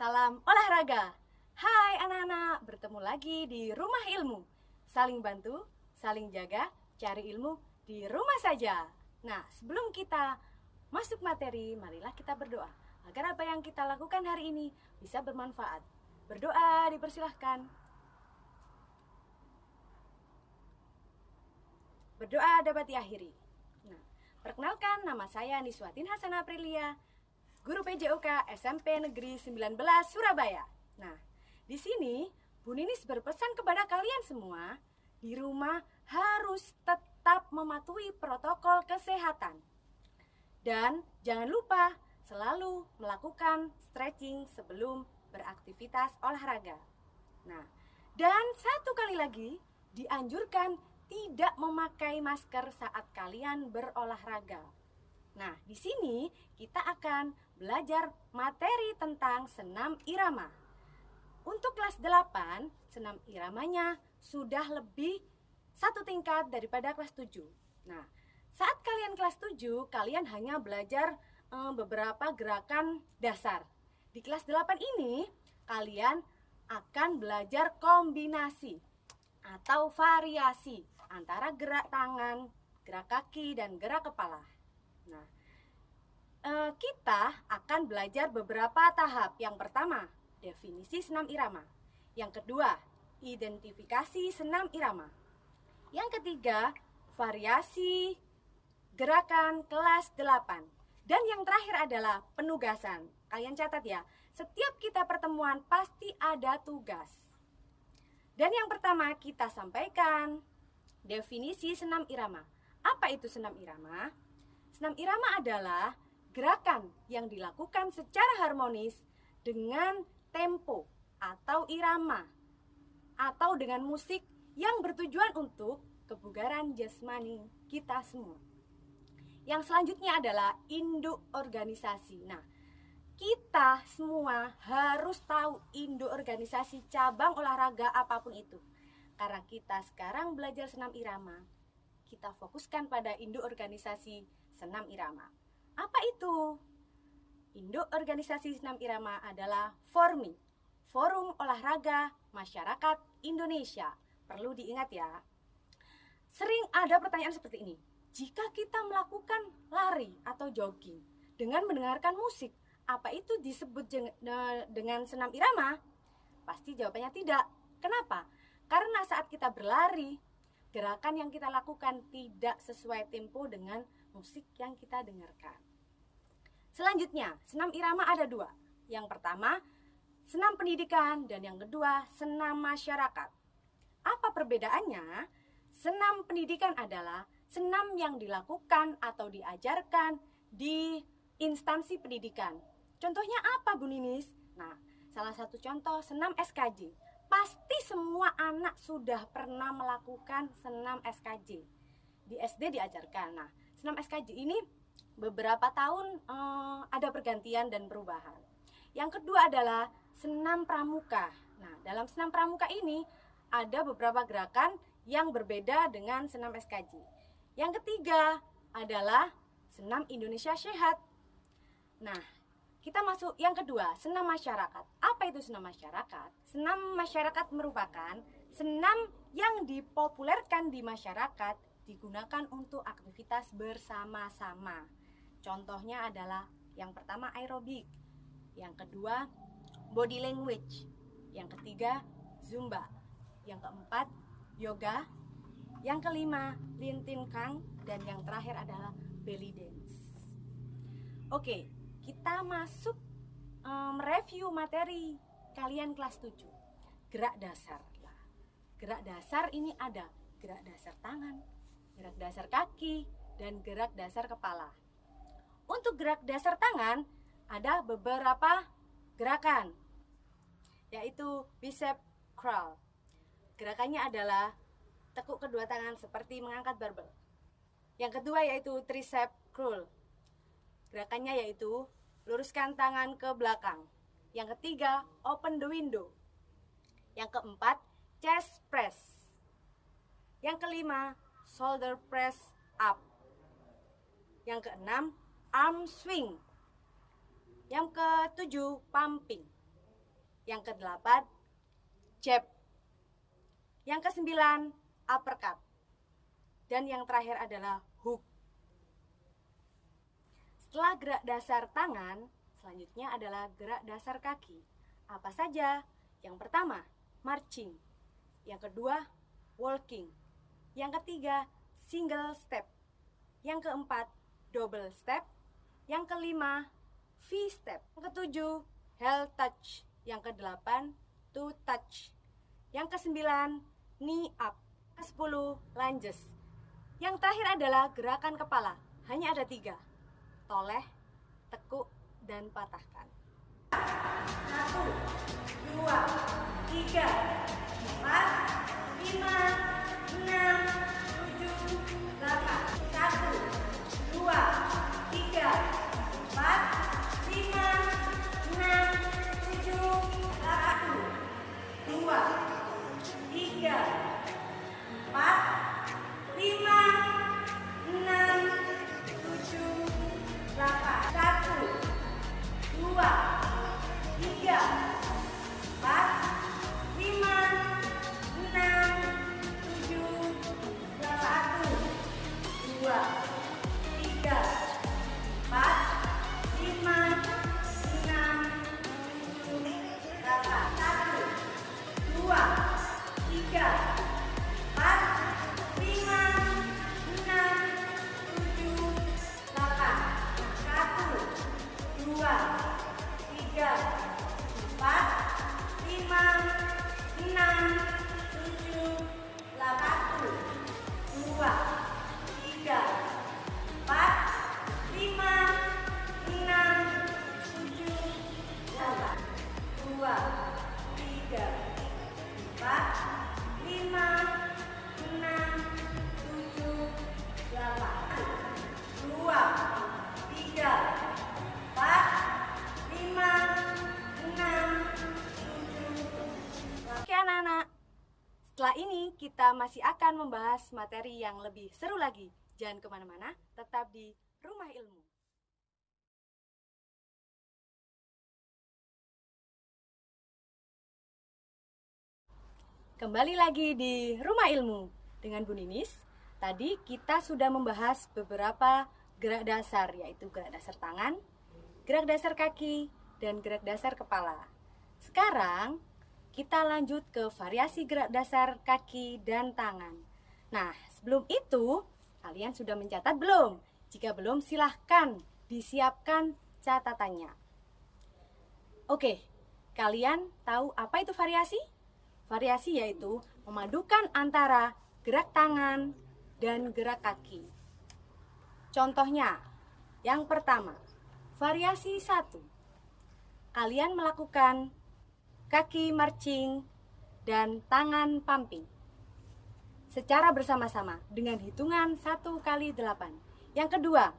Salam olahraga. Hai anak-anak, bertemu lagi di Rumah Ilmu. Saling bantu, saling jaga, cari ilmu di rumah saja. Nah, sebelum kita masuk materi, marilah kita berdoa agar apa yang kita lakukan hari ini bisa bermanfaat. Berdoa dipersilahkan. Berdoa dapat diakhiri. Nah, perkenalkan, nama saya Niswatin Hasana Aprilia, Guru PJOK SMP Negeri 19 Surabaya. Nah, di sini Bu Ninis berpesan kepada kalian semua, di rumah harus tetap mematuhi protokol kesehatan. Dan jangan lupa selalu melakukan stretching sebelum beraktivitas olahraga. Nah, dan satu kali lagi dianjurkan tidak memakai masker saat kalian berolahraga. Nah, di sini kita akan belajar materi tentang senam irama. Untuk kelas 8, senam iramanya sudah lebih satu tingkat daripada kelas 7. Nah, saat kalian kelas 7, kalian hanya belajar beberapa gerakan dasar. Di kelas 8 ini, kalian akan belajar kombinasi atau variasi antara gerak tangan, gerak kaki, dan gerak kepala. Nah, kita akan belajar beberapa tahap. Yang pertama, definisi senam irama. Yang kedua, identifikasi senam irama. Yang ketiga, variasi gerakan kelas 8. Dan yang terakhir adalah penugasan. Kalian catat ya, setiap kita pertemuan pasti ada tugas. Dan yang pertama kita sampaikan definisi senam irama. Apa itu senam irama? Senam irama adalah gerakan yang dilakukan secara harmonis dengan tempo atau irama atau dengan musik yang bertujuan untuk kebugaran jasmani kita semua. Yang selanjutnya adalah induk organisasi. Nah, kita semua harus tahu induk organisasi cabang olahraga apapun itu. Karena kita sekarang belajar senam irama, kita fokuskan pada induk organisasi senam irama. Apa itu? Induk organisasi senam irama adalah FORMI, Forum Olahraga Masyarakat Indonesia. Perlu diingat ya. Sering ada pertanyaan seperti ini. Jika kita melakukan lari atau jogging dengan mendengarkan musik, apa itu disebut dengan senam irama? Pasti jawabannya tidak. Kenapa? Karena saat kita berlari, gerakan yang kita lakukan tidak sesuai tempo dengan musik yang kita dengarkan. Selanjutnya, senam irama ada dua. Yang pertama, senam pendidikan, dan yang kedua, senam masyarakat. Apa perbedaannya? Senam pendidikan adalah senam yang dilakukan atau diajarkan di instansi pendidikan. Contohnya apa, Bu Ninis? Nah, salah satu contoh senam SKJ. Pasti semua anak sudah pernah melakukan senam SKJ. Di SD diajarkan. Nah, senam SKJ ini beberapa tahun ada pergantian dan perubahan. Yang kedua adalah senam pramuka. Nah, dalam senam pramuka ini ada beberapa gerakan yang berbeda dengan senam SKJ. Yang ketiga adalah senam Indonesia Sehat. Nah, kita masuk yang kedua, senam masyarakat. Apa itu senam masyarakat? Senam masyarakat merupakan senam yang dipopulerkan di masyarakat, digunakan untuk aktivitas bersama-sama. Contohnya adalah yang pertama aerobik, yang kedua body language, yang ketiga zumba, yang keempat yoga, yang kelima lintin kang, dan yang terakhir adalah belly dance. Oke, kita masuk mereview materi kalian kelas 7. Gerak dasar. Gerak dasar ini ada gerak dasar tangan, gerak dasar kaki, dan gerak dasar kepala. Untuk gerak dasar tangan ada beberapa gerakan, yaitu bicep curl. Gerakannya adalah tekuk kedua tangan seperti mengangkat barbel. Yang kedua yaitu tricep curl. Gerakannya yaitu luruskan tangan ke belakang. Yang ketiga, open the window. Yang keempat, chest press. Yang kelima, shoulder press up. Yang keenam, arm swing. Yang ketujuh, pumping. Yang ke-8, jab. Yang ke-9, uppercut. Dan yang terakhir adalah hook. Setelah gerak dasar tangan, selanjutnya adalah gerak dasar kaki. Apa saja? Yang pertama, marching. Yang kedua, walking. Yang ketiga, single step. Yang keempat, double step. Yang kelima, V-step. Yang ketujuh, heel touch. Yang ke-8, toe touch. Yang ke-9, knee up. Ke-10, lunges. Yang terakhir adalah gerakan kepala. Hanya ada 3. Toleh, tekuk, dan patahkan. 1, 2, 3, 4, 5, 6, 7, 8. 1, 2, 3, 4, 5, 6, 7, 8. 2, 3, 4, 5, 6, 7, 8. 1, 2, 3, 4, 5, 6, 7, 8. 2, 3, 4, 5, 6, 7, 8. 1, 2, 3, 4, 5, 6, 7, 8. 1, 2, 3, 4, 5, 6, 7, 8. 2, 3, 4, 5, 6, 7, 8. 2, 3, 4, 5, 6, 7, 8. 2, 3, 4, 5, 6, 7. Oke anak-anak, setelah ini kita masih akan membahas materi yang lebih seru lagi. Jangan kemana-mana, tetap di Rumah Ilmu. Kembali lagi di Rumah Ilmu dengan Bu Ninis. Tadi kita sudah membahas beberapa gerak dasar, yaitu gerak dasar tangan, gerak dasar kaki, dan gerak dasar kepala. Sekarang kita lanjut ke variasi gerak dasar kaki dan tangan. Nah, sebelum itu, kalian sudah mencatat belum? Jika belum, silahkan disiapkan catatannya. Oke, kalian tahu apa itu variasi? Variasi yaitu memadukan antara gerak tangan dan gerak kaki. Contohnya, yang pertama, variasi 1. Kalian melakukan kaki marching dan tangan pumping secara bersama-sama dengan hitungan 1 kali 8. Yang kedua,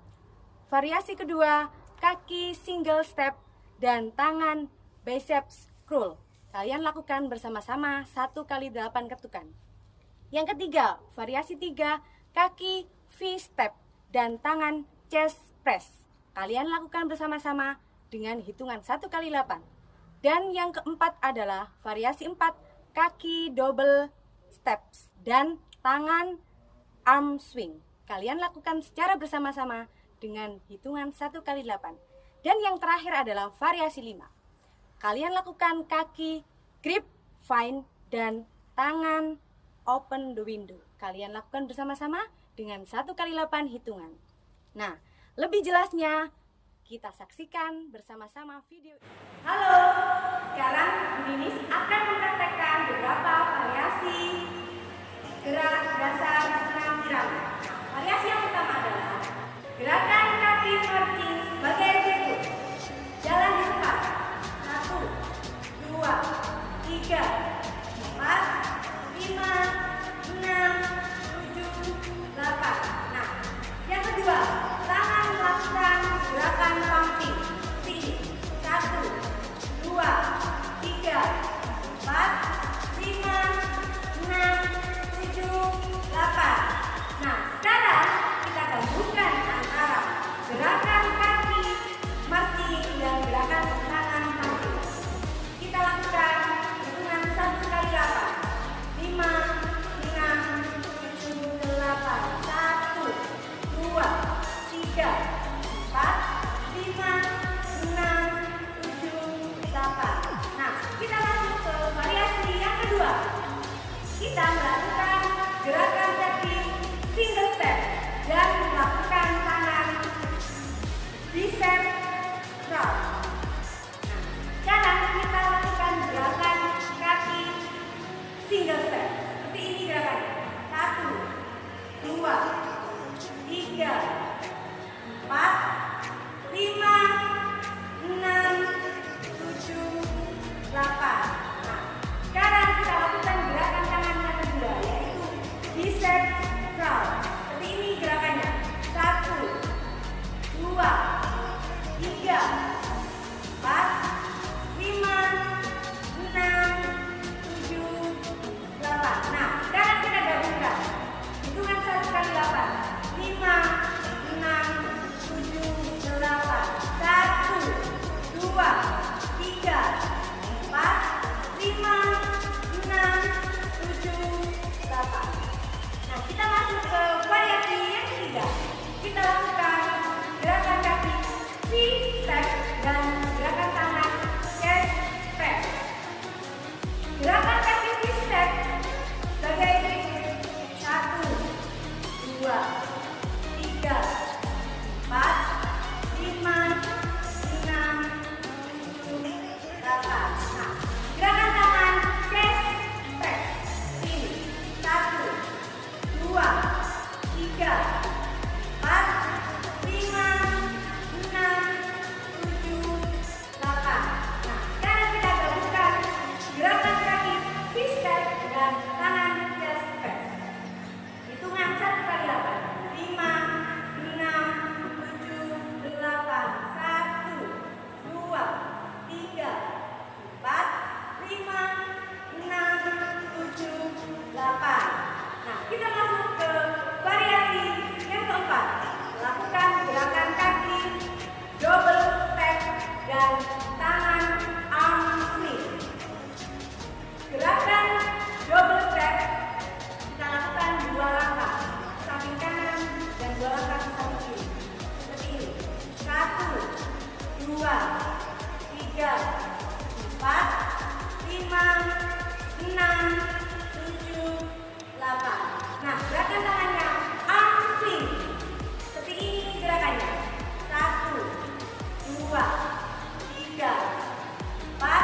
variasi kedua, kaki single step dan tangan biceps curl. Kalian lakukan bersama-sama 1 kali 8 ketukan. Yang ketiga, variasi 3, kaki V-step dan tangan chest press. Kalian lakukan bersama-sama dengan hitungan 1 kali 8. Dan yang keempat adalah variasi 4, kaki double steps dan tangan arm swing. Kalian lakukan secara bersama-sama dengan hitungan 1 kali 8. Dan yang terakhir adalah variasi 5. Kalian lakukan kaki grip vine dan tangan open the window. Kalian lakukan bersama-sama dengan 1 kali 8 hitungan. Nah, lebih jelasnya kita saksikan bersama-sama video. Halo, sekarang Bu Ninis akan mempraktekkan beberapa variasi gerak dasar senam irama. Variasi yang pertama adalah gerakan kaki marching sebagai berikut. Jalan di tempat. 1, 2, 3, 4, 5, 6, 7, 8. Nah, yang kedua, tangan melakukan gerakan pumping. Seperti ini. 1, 2, 3, 4, 5, 6, 7, 8. Nah, sekarang kita gabungkan antara gerakan kita melakukan gerakan kaki single step dan melakukan tangan bicep curl. Sekarang kita lakukan gerakan kaki single step. Seperti ini gerakannya. 1, 2, 3, 4, 5, 6, 7, 8. Nah, sekarang kita lakukan gerakan tangan yang kedua, yaitu bicep curl. Seperti ini gerakannya. 1, 2, 3, 4, 5, 6, 7, 8. Nah, sekarang kita gabungkan. Hitungan 1 kali 8. 5, 6, 7, 8. 1, 2, 3, 4, 5, 6, 7, 8. Nah, kita masuk ke variasi yang ketiga. Kita lakukan gerakan kaki V-step dan gerakan tangan chest press. Gerakan kaki V-step sebagai berikut. 1, 2, 3, 4, 5, 6, 7, 8. Nah, gerakan tangan chest press ini. 1, 2, 3, 4, 5, 6, 7, 8. Nah, sekarang kita gabungkan gerakan kaki V-step dan tangan chest press. Hitungan 1 kali 8. 5, 6, 7, 8. 1, 2, 3, 4, 5, 6, 7, 8. Nah, kita masuk ke variasi yang keempat. Lakukan gerakan kaki double step dan tangan arm swing. Gerakan double step kita lakukan 2 langkah samping kanan dan 2 langkah samping kiri. Seperti ini. 1, 2, 3, 4, 5, 6, 7, 8. Nah, gerakan tangannya arm swing. Seperti ini gerakannya. 1, 2, 3, 4,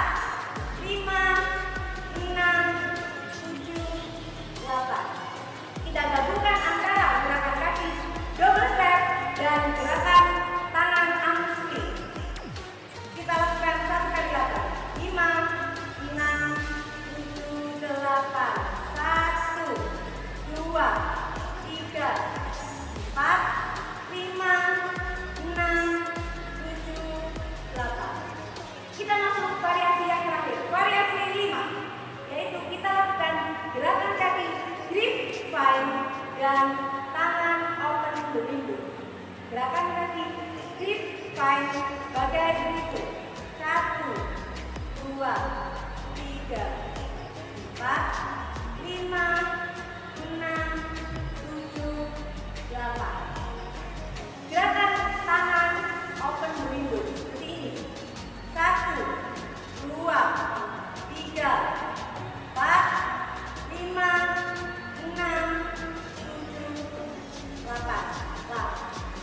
5, 6, 7, 8. Kita gabungkan antara gerakan kaki double step dan gerakan tangan arm swing. Kita lakukan 1 kali 8. 5, 6, 7, 8. 1, 2, 3, 4, 5, 6, 7, 8. Kita masuk variasi yang terakhir, variasi 5, yaitu kita lakukan gerakan kaki grip vine dan tangan open the window. Gerakan kaki grip vine sebagai berikut. 1, 2, 3, 4, 5, 6, 7, 8. Gerakan tangan open the window seperti ini. 1, 2, 3, 4, 5, 6, 7, 8. Nah,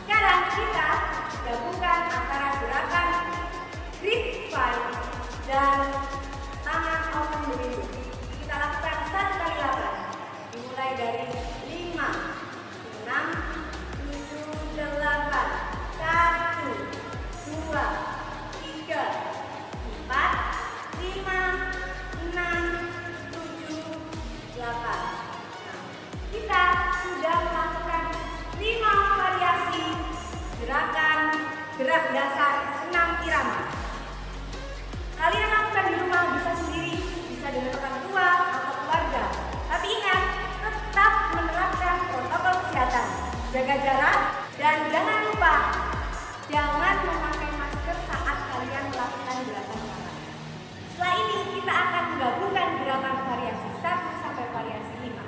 sekarang kita gabungkan antara gerakan grip vine dan tangan open the window. Kita lakukan 1 kali 8. Dimulai dari 5, 6, 7, 8. 1, 2, 3, 4, 5, 6, 7, 8. Nah, kita sudah melakukan 5 variasi gerakan gerak dasar senam irama. Kalian lakukan di rumah, bisa sendiri, bisa dengan orang tua atau keluarga. Tapi ingat, tetap menerapkan protokol kesehatan, jaga jarak, dan jangan lupa jangan memakai masker saat kalian melakukan gerakan tangan. Setelah ini kita akan menggabungkan gerakan variasi 1 sampai variasi 5.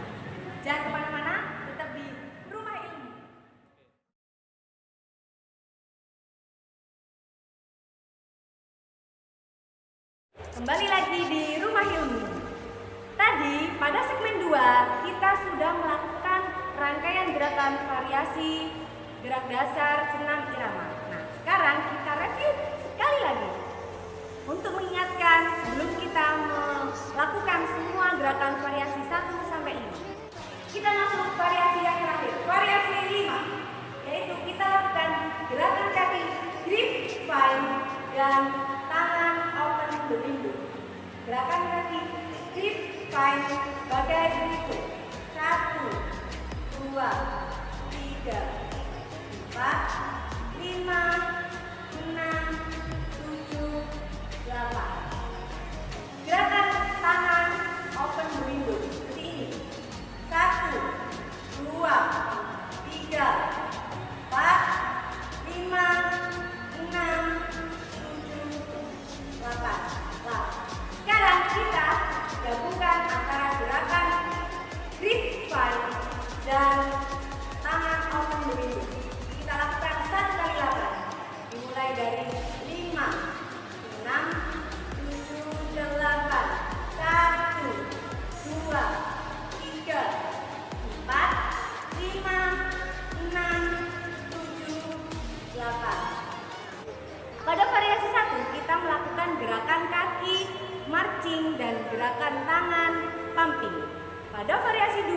Jangan kemana-mana, tetap di Rumah Ilmu. Kembali lagi di Rumah Ilmu. Tadi pada segmen 2 kita sudah melakukan rangkaian gerakan variasi gerak dasar senam irama. Nah, sekarang kita review sekali lagi. Untuk mengingatkan sebelum kita melakukan semua gerakan variasi 1 sampai 5. Kita masuk variasi yang terakhir, variasi 5. Yaitu kita lakukan gerakan kaki grip fine dan tangan open berlindung. Gerakan kaki grip fine sebagai berikut. 1, 2, 3, 4, 5, 6, 7, 8. Gerakan tangan open berlindung seperti ini. 1, 2, 3, 4, 5, 6, 7, 8. Nah, sekarang kita gabungkan antara gerakan grip fine dan tangan open berlindung. Kita lakukan 1 kali 8. Dimulai dari 5, 6, 7, 8. 1, 2, 3, 4, 5, 6, 7, 8. Pada variasi 1 kita melakukan gerakan kaki marching dan gerakan tangan pumping. Pada variasi 2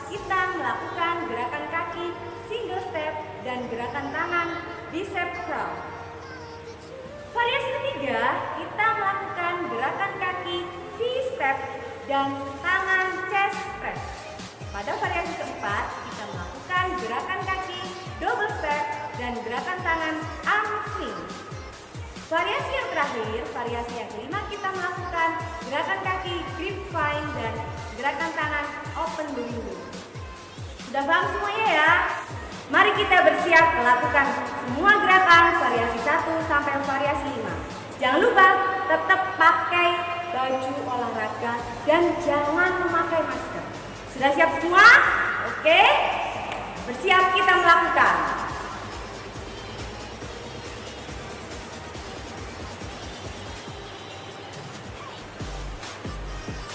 kita melakukan gerakan kaki single step dan gerakan tangan bicep curl. Variasi ketiga kita melakukan gerakan kaki V-step dan tangan chest press. Pada variasi keempat kita melakukan gerakan kaki double step dan gerakan tangan arm swing. Variasi yang terakhir, variasi yang kelima kita melakukan gerakan kaki grip fine dan gerakan tangan open berlindung. Sudah paham semuanya ya? Mari kita bersiap melakukan semua gerakan variasi 1 sampai variasi 5. Jangan lupa tetap pakai baju olahraga dan jangan memakai masker. Sudah siap semua? Oke? Bersiap kita melakukan.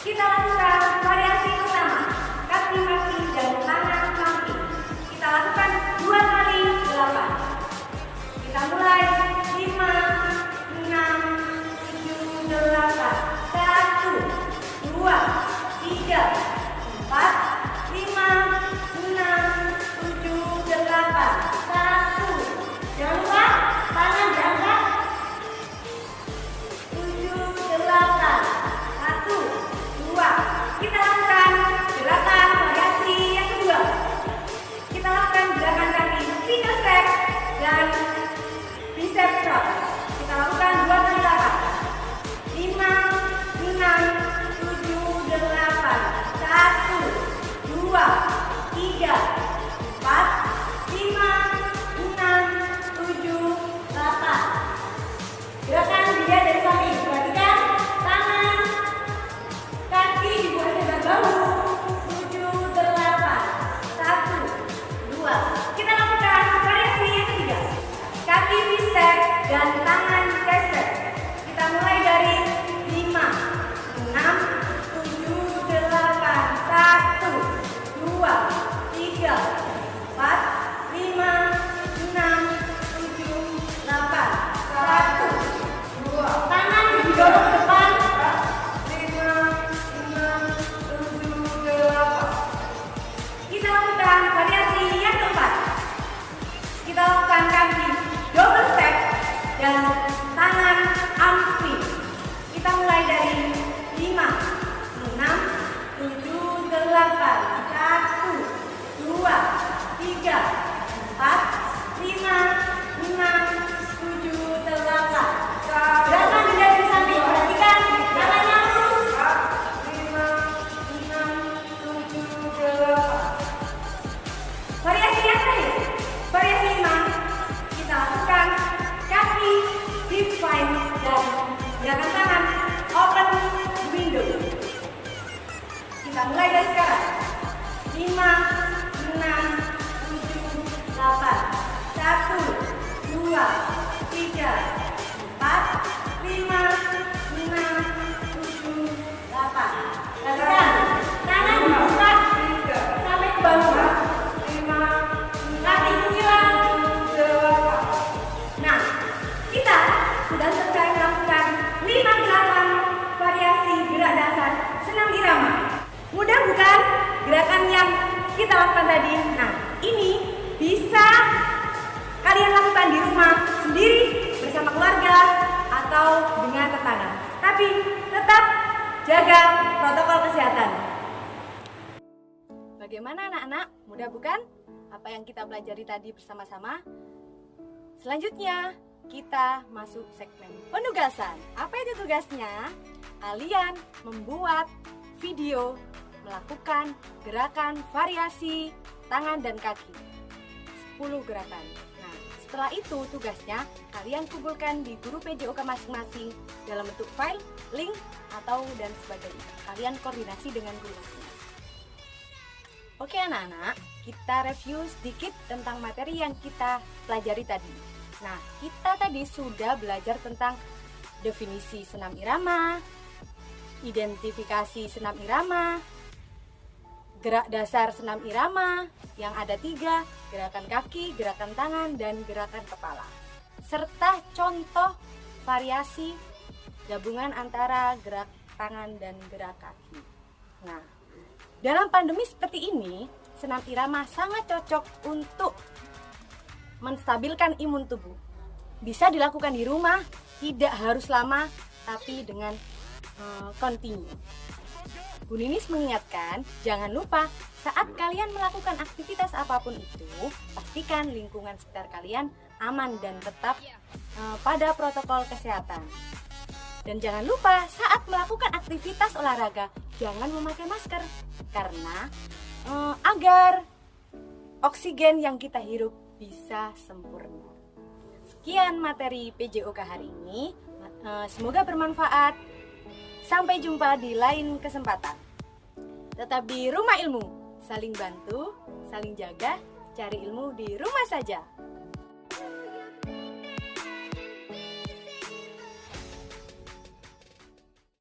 Kita lakukan variasi pertama, kaki marching dan tangan pumping. Kita lakukan 2 kali 8. Kita mulai 5, 6, 7, 8. 1, 2, 3, 4, 5, 6, 7, 8. Mudah bukan gerakan yang kita lakukan tadi? Nah, ini bisa kalian lakukan di rumah sendiri, bersama keluarga, atau dengan tetangga. Tapi tetap jaga protokol kesehatan. Bagaimana anak-anak? Mudah bukan apa yang kita pelajari tadi bersama-sama? Selanjutnya, kita masuk segmen penugasan. Apa itu tugasnya? Kalian membuat video melakukan gerakan variasi tangan dan kaki 10 gerakan. Nah, setelah itu tugasnya kalian kumpulkan di guru PJOK masing-masing dalam bentuk file, link, atau dan sebagainya. Kalian koordinasi dengan guru masing-masing. Oke anak-anak, kita review sedikit tentang materi yang kita pelajari tadi. Nah, kita tadi sudah belajar tentang definisi senam irama, identifikasi senam irama, gerak dasar senam irama yang ada 3, gerakan kaki, gerakan tangan, dan gerakan kepala. Serta contoh variasi gabungan antara gerak tangan dan gerak kaki. Nah, dalam pandemi seperti ini, senam irama sangat cocok untuk menstabilkan imun tubuh. Bisa dilakukan di rumah, tidak harus lama, tapi dengan kontinu. Bu Ninis mengingatkan, jangan lupa saat kalian melakukan aktivitas apapun itu, pastikan lingkungan sekitar kalian aman dan tetap pada protokol kesehatan. Dan jangan lupa saat melakukan aktivitas olahraga, jangan memakai masker, karena agar oksigen yang kita hirup bisa sempurna. Sekian materi PJOK hari ini, semoga bermanfaat. Sampai jumpa di lain kesempatan. Tetap di Rumah Ilmu, saling bantu, saling jaga, cari ilmu di rumah saja.